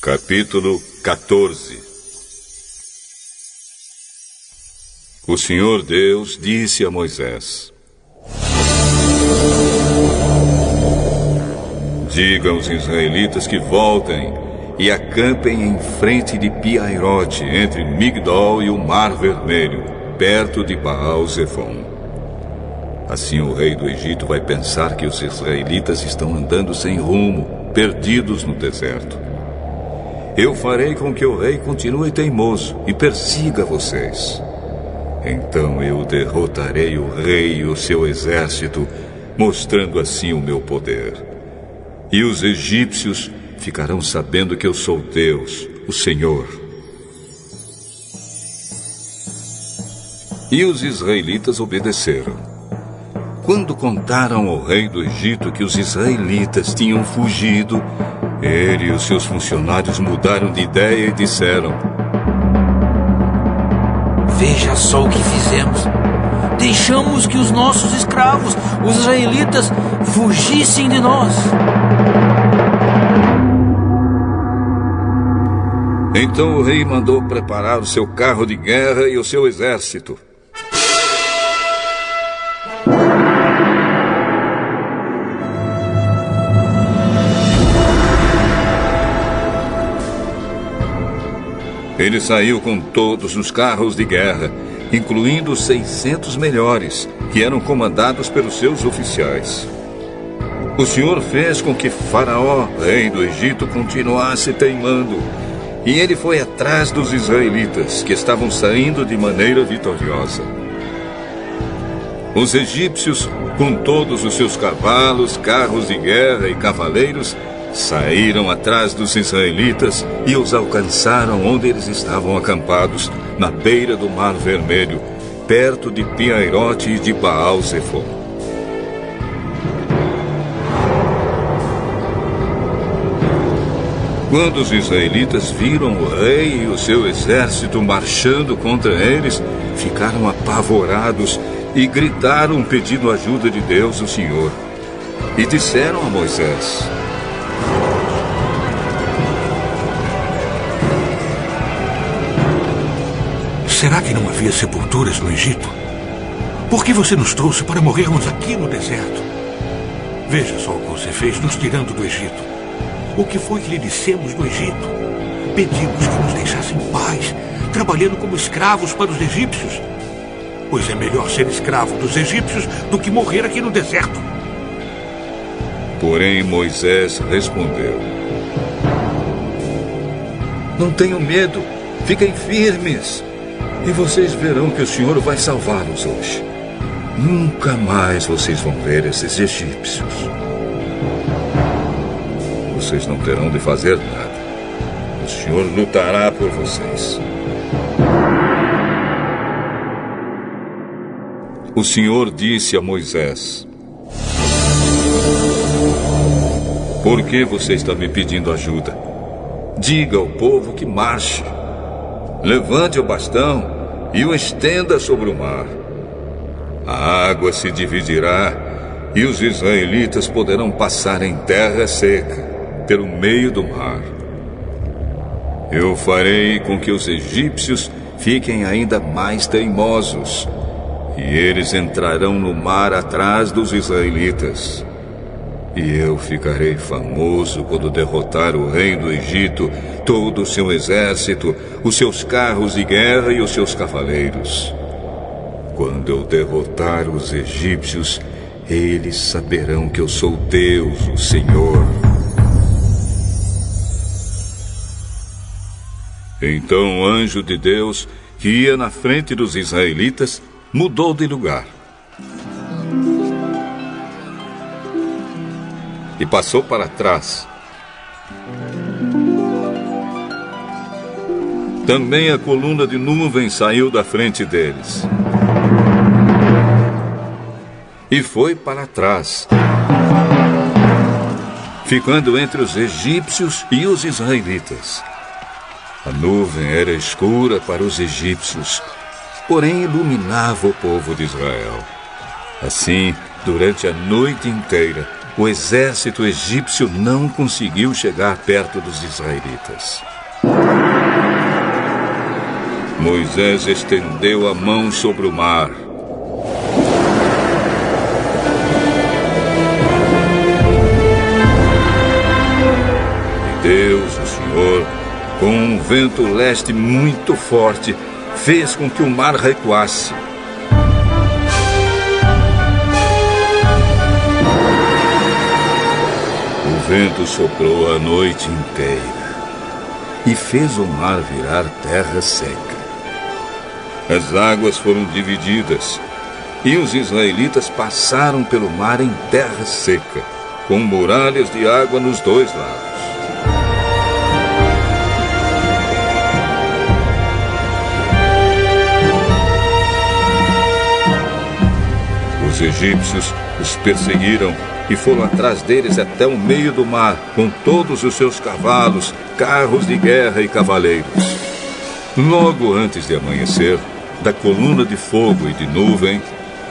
Capítulo 14. O Senhor Deus disse a Moisés: diga aos israelitas que voltem e acampem em frente de Pi-Hahirote, entre Migdol e o Mar Vermelho, perto de Baal-Zefon. Assim o rei do Egito vai pensar que os israelitas estão andando sem rumo, perdidos no deserto. Eu farei com que o rei continue teimoso e persiga vocês. Então eu derrotarei o rei e o seu exército, mostrando assim o meu poder. E os egípcios ficarão sabendo que eu sou Deus, o Senhor. E os israelitas obedeceram. Quando contaram ao rei do Egito que os israelitas tinham fugido, ele e os seus funcionários mudaram de ideia e disseram: veja só o que fizemos. Deixamos que os nossos escravos, os israelitas, fugissem de nós. Então o rei mandou preparar o seu carro de guerra e o seu exército. Ele saiu com todos os carros de guerra, incluindo os 600 melhores, que eram comandados pelos seus oficiais. O Senhor fez com que Faraó, rei do Egito, continuasse teimando, e ele foi atrás dos israelitas, que estavam saindo de maneira vitoriosa. Os egípcios, com todos os seus cavalos, carros de guerra e cavaleiros, saíram atrás dos israelitas e os alcançaram onde eles estavam acampados, na beira do Mar Vermelho, perto de Pi-Hahirote e de Baal-Zefon. Quando os israelitas viram o rei e o seu exército marchando contra eles, ficaram apavorados e gritaram pedindo ajuda de Deus, o Senhor. E disseram a Moisés: será que não havia sepulturas no Egito? Por que você nos trouxe para morrermos aqui no deserto? Veja só o que você fez nos tirando do Egito. O que foi que lhe dissemos no Egito? Pedimos que nos deixassem em paz, trabalhando como escravos para os egípcios. Pois é melhor ser escravo dos egípcios do que morrer aqui no deserto. Porém Moisés respondeu: não tenham medo, fiquem firmes. E vocês verão que o Senhor vai salvá-los hoje. Nunca mais vocês vão ver esses egípcios. Vocês não terão de fazer nada. O Senhor lutará por vocês. O Senhor disse a Moisés: por que você está me pedindo ajuda? Diga ao povo que marche. Levante o bastão e o estenda sobre o mar. A água se dividirá e os israelitas poderão passar em terra seca, pelo meio do mar. Eu farei com que os egípcios fiquem ainda mais teimosos, e eles entrarão no mar atrás dos israelitas. E eu ficarei famoso quando derrotar o rei do Egito, todo o seu exército, os seus carros de guerra e os seus cavaleiros. Quando eu derrotar os egípcios, eles saberão que eu sou Deus, o Senhor. Então o anjo de Deus, que ia na frente dos israelitas, mudou de lugar e passou para trás. Também a coluna de nuvem saiu da frente deles e foi para trás, ficando entre os egípcios e os israelitas. A nuvem era escura para os egípcios, porém iluminava o povo de Israel. Assim, durante a noite inteira, o exército egípcio não conseguiu chegar perto dos israelitas. Moisés estendeu a mão sobre o mar. E Deus, o Senhor, com um vento leste muito forte, fez com que o mar recuasse. O vento soprou a noite inteira e fez o mar virar terra seca. As águas foram divididas e os israelitas passaram pelo mar em terra seca, com muralhas de água nos dois lados. Os egípcios os perseguiram e foram atrás deles até o meio do mar, com todos os seus cavalos, carros de guerra e cavaleiros. Logo antes de amanhecer, da coluna de fogo e de nuvem,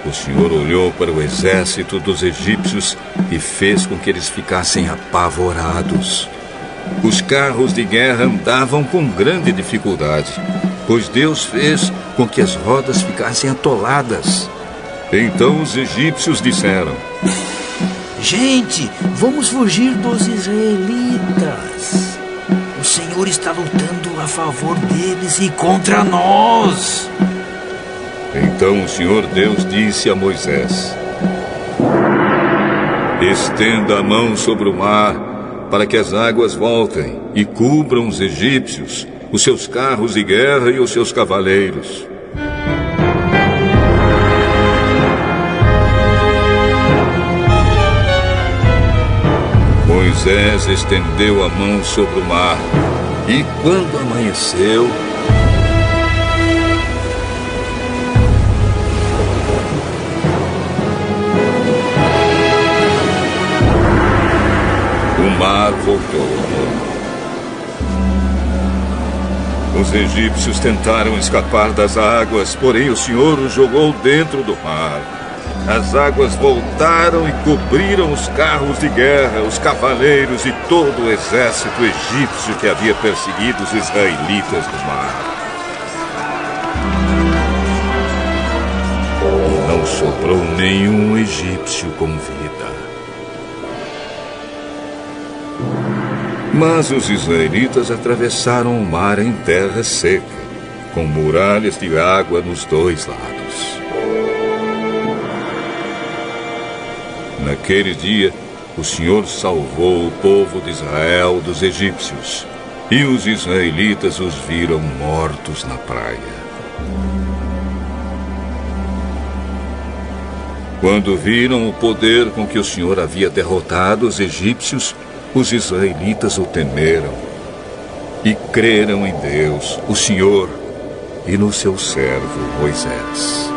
o Senhor olhou para o exército dos egípcios e fez com que eles ficassem apavorados. Os carros de guerra andavam com grande dificuldade, pois Deus fez com que as rodas ficassem atoladas. Então os egípcios disseram: Gente, vamos fugir dos israelitas. O Senhor está lutando a favor deles e contra nós. Então o Senhor Deus disse a Moisés: Estenda a mão sobre o mar, para que as águas voltem e cubram os egípcios, os seus carros de guerra e os seus cavaleiros. Moisés estendeu a mão sobre o mar, e quando amanheceu, o mar voltou. Os egípcios tentaram escapar das águas, porém o Senhor os jogou dentro do mar. As águas voltaram e cobriram os carros de guerra, os cavaleiros e todo o exército egípcio que havia perseguido os israelitas no mar. E não sobrou nenhum egípcio com vida. Mas os israelitas atravessaram o mar em terra seca, com muralhas de água nos dois lados. Naquele dia, o Senhor salvou o povo de Israel dos egípcios, e os israelitas os viram mortos na praia. Quando viram o poder com que o Senhor havia derrotado os egípcios, os israelitas o temeram e creram em Deus, o Senhor, e no seu servo Moisés.